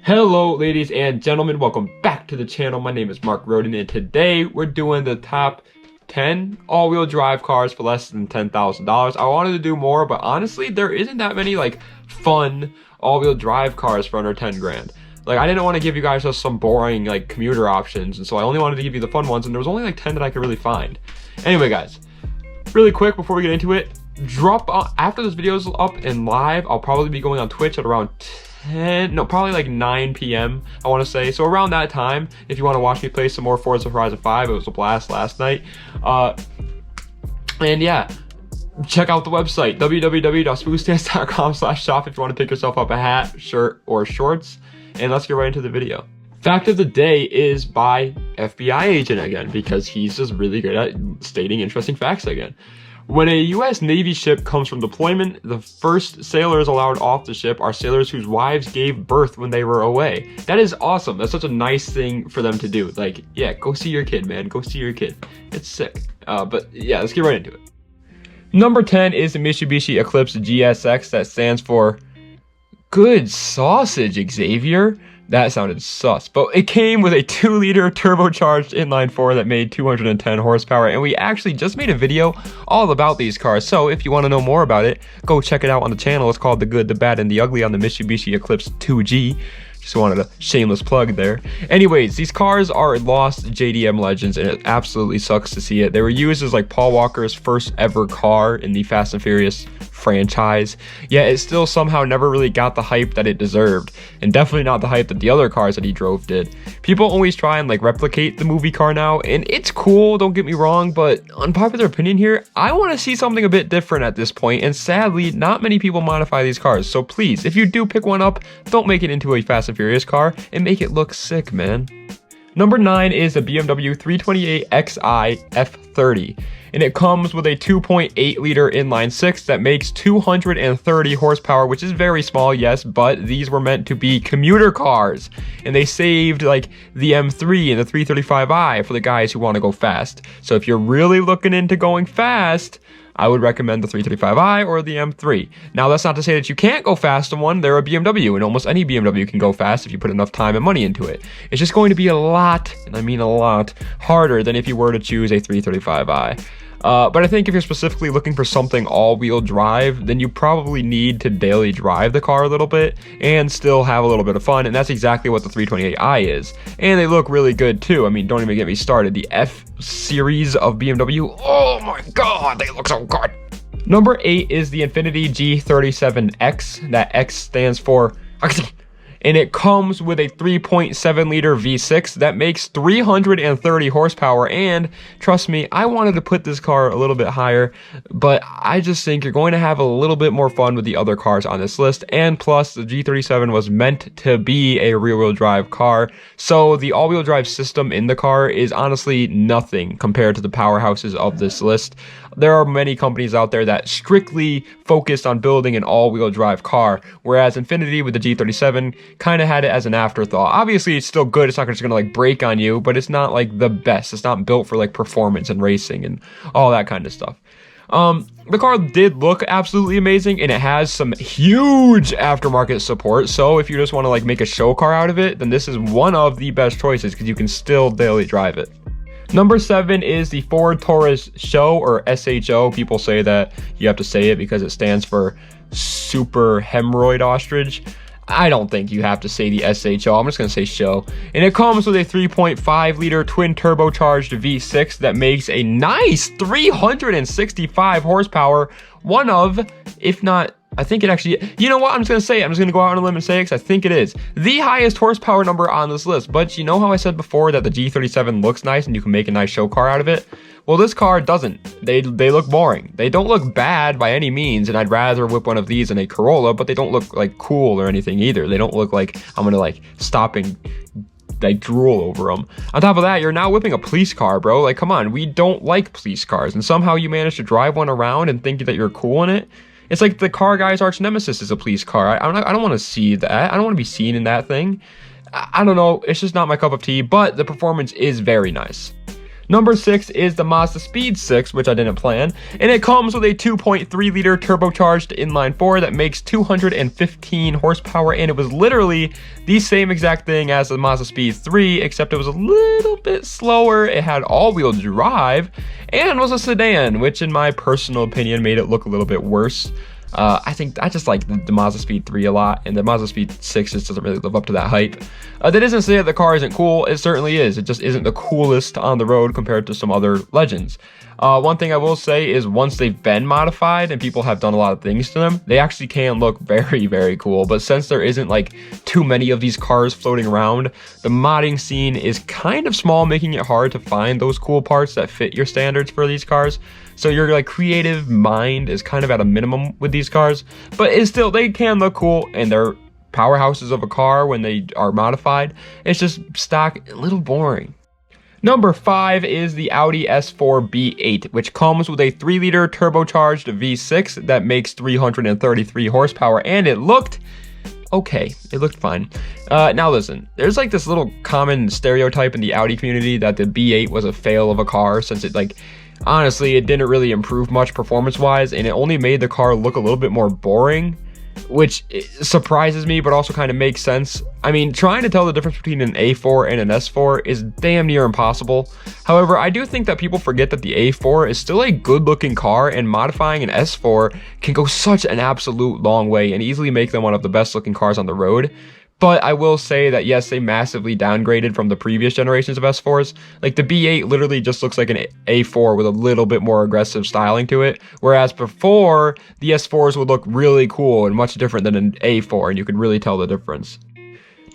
Hello ladies and gentlemen, welcome back to the channel. My name is Mark Roden and today we're doing the top 10 all-wheel drive cars for less than $10,000. I wanted to do more, but honestly there isn't that many like fun all-wheel drive cars for under 10 grand. Like, I didn't want to give you guys just some boring like commuter options, and so I only wanted to give you the fun ones, and there was only like 10 that I could really find. Anyway guys, really quick before we get into it, after this video is up and live, I'll probably be going on Twitch at around probably like 9 p.m. I want to say. So around that time, if you want to watch me play some more Forza Horizon 5, it was a blast last night. And yeah, check out the website, www.smoothstance.com/shop, if you want to pick yourself up a hat, shirt, or shorts. And let's get right into the video. Fact of the day is by FBI agent again, because he's just really good at stating interesting facts again. When a U.S. Navy ship comes from deployment, the first sailors allowed off the ship are sailors whose wives gave birth when they were away. That is awesome. That's such a nice thing for them to do. Like, yeah, go see your kid, man. Go see your kid. It's sick. But yeah, let's get right into it. Number 10 is the Mitsubishi Eclipse GSX. That stands for Good Sausage, Xavier. That sounded sus, but it came with a 2-liter turbocharged inline-4 that made 210 horsepower, and we actually just made a video all about these cars, so if you want to know more about it, go check it out on the channel. It's called The Good, The Bad, and The Ugly on the Mitsubishi Eclipse 2G. Just wanted a shameless plug there. Anyways, these cars are lost JDM legends, and it absolutely sucks to see it. They were used as like Paul Walker's first ever car in the Fast and Furious franchise, yet it still somehow never really got the hype that it deserved, and definitely not the hype that the other cars that he drove did. People always try and like replicate the movie car now, and it's cool, don't get me wrong, but unpopular opinion here, I want to see something a bit different at this point, and sadly not many people modify these cars. So please, if you do pick one up, don't make it into a Fast and Furious car and make it look sick, man. Number 9 is the BMW 328xi F30, and it comes with a 2.8-liter inline-6 that makes 230 horsepower, which is very small, yes, but these were meant to be commuter cars, and they saved like the M3 and the 335i for the guys who want to go fast. So if you're really looking into going fast, I would recommend the 335i or the M3. Now, that's not to say that you can't go fast in one. They're a BMW, and almost any BMW can go fast if you put enough time and money into it. It's just going to be a lot, and I mean a lot, harder than if you were to choose a 335i. But I think if you're specifically looking for something all-wheel drive, then you probably need to daily drive the car a little bit and still have a little bit of fun, and that's exactly what the 328i is. And they look really good too. I mean, don't even get me started. The F series of BMW, oh my god, they look so good. Number 8 is the Infiniti G37X. That X stands for... and it comes with a 3.7-liter V6 that makes 330 horsepower, and trust me, I wanted to put this car a little bit higher, but I just think you're going to have a little bit more fun with the other cars on this list, and plus the G37 was meant to be a rear-wheel drive car, so the all-wheel drive system in the car is honestly nothing compared to the powerhouses of this list. There are many companies out there that strictly focused on building an all-wheel drive car, whereas Infiniti with the G37 kind of had it as an afterthought. Obviously, it's still good. It's not just going to like break on you, but it's not like the best. It's not built for like performance and racing and all that kind of stuff. The car did look absolutely amazing, and it has some huge aftermarket support. So if you just want to like make a show car out of it, then this is one of the best choices because you can still daily drive it. Number 7 is the Ford Taurus SHO, or SHO. People say that you have to say it because it stands for Super Hemorrhoid Ostrich. I don't think you have to say the SHO. I'm just going to say SHO. And it comes with a 3.5-liter twin turbocharged V6 that makes a nice 365 horsepower. One of, if not, I think it actually, you know what, I'm just going to say it. I'm just going to go out on a limb and say it because I think it is the highest horsepower number on this list. But you know how I said before that the G37 looks nice and you can make a nice show car out of it? Well, this car doesn't. They look boring. They don't look bad by any means, and I'd rather whip one of these than a Corolla, but they don't look like cool or anything either. They don't look like I'm going to like stop and like drool over them. On top of that, you're now whipping a police car, bro. Like, come on, we don't like police cars, and somehow you manage to drive one around and think that you're cool in it. It's like the car guy's arch nemesis is a police car. I don't want to see that. I don't want to be seen in that thing. I don't know. It's just not my cup of tea, but the performance is very nice. Number 6 is the MazdaSpeed 6, which I didn't plan, and it comes with a 2.3 liter turbocharged inline-4 that makes 215 horsepower, and it was literally the same exact thing as the MazdaSpeed 3, except it was a little bit slower. It had all-wheel drive and was a sedan, which in my personal opinion made it look a little bit worse. I think I just like the MazdaSpeed 3 a lot, and the MazdaSpeed 6 just doesn't really live up to that hype. That isn't to say that the car isn't cool. It certainly is. It just isn't the coolest on the road compared to some other legends. One thing I will say is once they've been modified and people have done a lot of things to them, they actually can look very, very cool. But since there isn't like too many of these cars floating around, the modding scene is kind of small, making it hard to find those cool parts that fit your standards for these cars. So your like creative mind is kind of at a minimum with these cars, but it's still, they can look cool and they're powerhouses of a car when they are modified. It's just stock, a little boring. Number 5 is the Audi S4 B8, which comes with a 3 liter turbocharged V6 that makes 333 horsepower, and it looked okay. It looked fine. Now listen, there's like this little common stereotype in the Audi community that the B8 was a fail of a car, since it like, honestly, it didn't really improve much performance-wise, and it only made the car look a little bit more boring, which surprises me, but also kind of makes sense. I mean, trying to tell the difference between an A4 and an S4 is damn near impossible. However, I do think that people forget that the A4 is still a good-looking car, and modifying an S4 can go such an absolute long way and easily make them one of the best-looking cars on the road. But I will say that, yes, they massively downgraded from the previous generations of S4s. Like, the B8 literally just looks like an A4 with a little bit more aggressive styling to it. Whereas before, the S4s would look really cool and much different than an A4, and you could really tell the difference.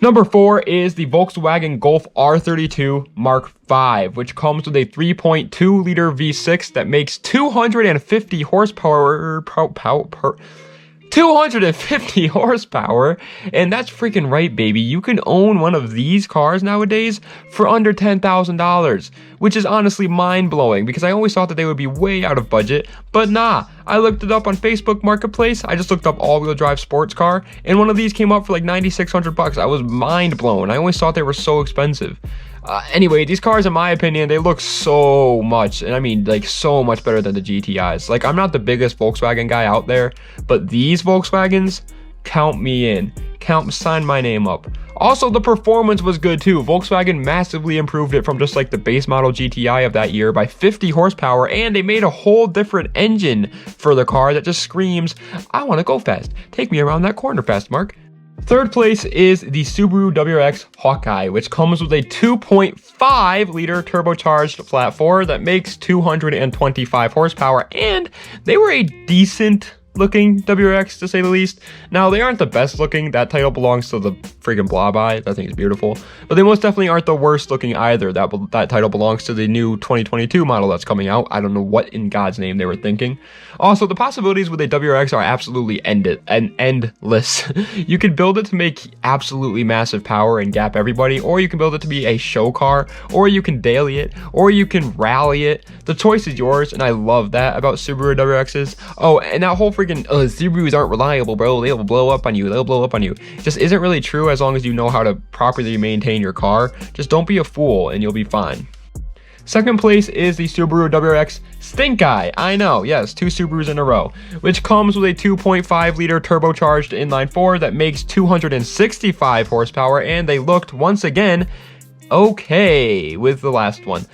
Number 4 is the Volkswagen Golf R32 MK5, which comes with a 3.2 liter V6 that makes 250 horsepower 250 horsepower, and that's freaking right, baby. You can own one of these cars nowadays for under $10,000, which is honestly mind-blowing because I always thought that they would be way out of budget, but nah. I looked it up on Facebook Marketplace. I just looked up all-wheel drive sports car, and one of these came up for like $9,600. I was mind-blown. I always thought they were so expensive. Anyway, these cars, in my opinion, they look so much, and I mean like so much better than the GTIs. Like, I'm not the biggest Volkswagen guy out there, but these Volkswagens, count me in. Sign my name up. Also, the performance was good too. Volkswagen massively improved it from just like the base model GTI of that year by 50 horsepower, and they made a whole different engine for the car that just screams, I want to go fast. Take me around that corner fast, Mark. Third place is the Subaru WRX Hawkeye, which comes with a 2.5 liter turbocharged flat 4 that makes 225 horsepower, and they were a decent looking WRX, to say the least. Now, they aren't the best looking. That title belongs to the freaking Blob Eye. That thing is beautiful. But they most definitely aren't the worst looking either. That title belongs to the new 2022 model that's coming out. I don't know what in God's name they were thinking. Also, the possibilities with a WRX are absolutely endless. You could build it to make absolutely massive power and gap everybody, or you can build it to be a show car, or you can daily it, or you can rally it. The choice is yours, and I love that about Subaru WRXs. Oh, and that whole freaking Subarus aren't reliable, bro. They'll blow up on you. It just isn't really true as long as you know how to properly maintain your car. Just don't be a fool and you'll be fine. Second place is the Subaru WRX Stinkeye. I know, yes, 2 Subarus in a row, which comes with a 2.5 liter turbocharged inline-4 that makes 265 horsepower, and they looked once again okay with the last one.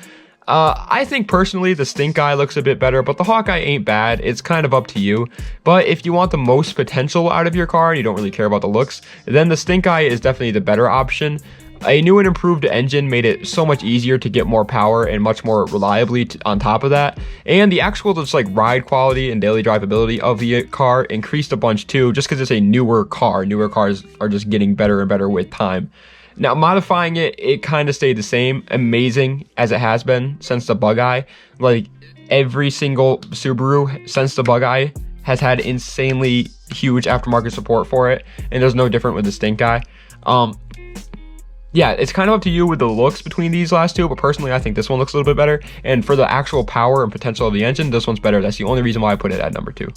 I think personally the Stinkeye looks a bit better, but the Hawkeye ain't bad. It's kind of up to you. But if you want the most potential out of your car and you don't really care about the looks, then the Stinkeye is definitely the better option. A new and improved engine made it so much easier to get more power and much more reliably on top of that. And the actual just like ride quality and daily drivability of the car increased a bunch too, just because it's a newer car. Newer cars are just getting better and better with time. Now, modifying it kind of stayed the same, amazing as it has been since the Bug-Eye. Like, every single Subaru since the Bug-Eye has had insanely huge aftermarket support for it, and there's no different with the Stinkeye. Yeah, it's kind of up to you with the looks between these last two, but personally, I think this one looks a little bit better, and for the actual power and potential of the engine, this one's better. That's the only reason why I put it at number 2.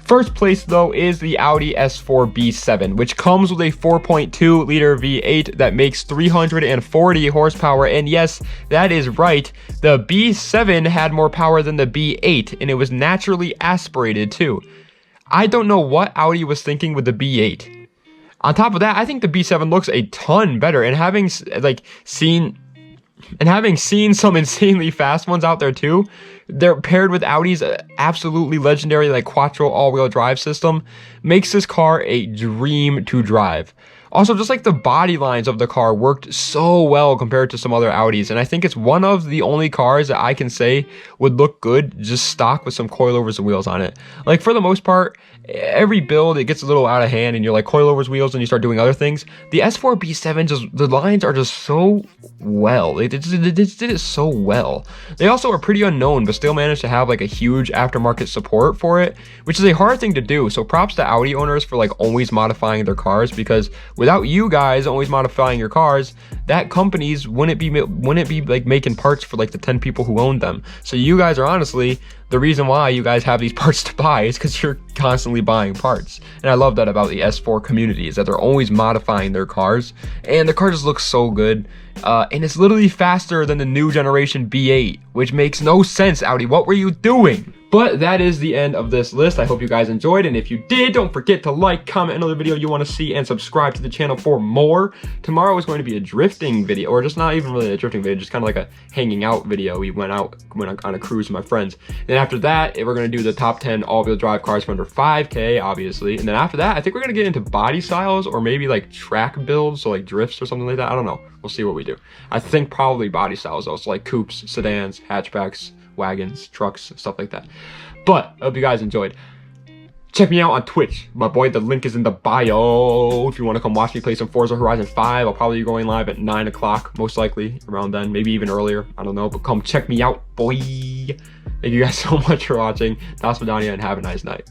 First place though is the Audi S4 B7, which comes with a 4.2 liter V8 that makes 340 horsepower. And yes, that is right. The B7 had more power than the B8, and it was naturally aspirated too. I don't know what Audi was thinking with the B8. On top of that, I think the B7 looks a ton better, and having seen some insanely fast ones out there too, they're paired with Audi's absolutely legendary like quattro all-wheel drive system, makes this car a dream to drive. Also, just like the body lines of the car worked so well compared to some other Audis, and I think it's one of the only cars that I can say would look good just stock with some coilovers and wheels on it. Like, for the most part, every build, it gets a little out of hand and you're like coilovers, wheels, and you start doing other things. The S4 B7, just the lines are just so well. They did it so well. They also are pretty unknown, but still managed to have like a huge aftermarket support for it, which is a hard thing to do. So props to Audi owners for like always modifying their cars, because without you guys always modifying your cars, that companies wouldn't be like making parts for like the 10 people who own them. So you guys are honestly the reason why you guys have these parts to buy, is because you're constantly buying parts. And I love that about the S4 community, is that they're always modifying their cars, and the car just looks so good. And it's literally faster than the new generation B8, which makes no sense, Audi. What were you doing? But that is the end of this list. I hope you guys enjoyed, and if you did, don't forget to like, comment another video you want to see, and subscribe to the channel for more. Tomorrow is going to be a drifting video, or just not even really a drifting video, just kind of like a hanging out video. We went on a cruise with my friends. Then after that, we're going to do the top 10 all-wheel drive cars for under 5K, obviously. And then after that, I think we're going to get into body styles, or maybe like track builds, so like drifts or something like that. I don't know. We'll see what we do. I think probably body styles though, so like coupes, sedans, hatchbacks, wagons, trucks, stuff like that. But I hope you guys enjoyed. Check me out on Twitch, my boy. The link is in the bio. If you want to come watch me play some Forza Horizon 5, I'll probably be going live at 9 o'clock, most likely around then, maybe even earlier. I don't know, but come check me out, boy. Thank you guys so much for watching. Das Vidania, and have a nice night.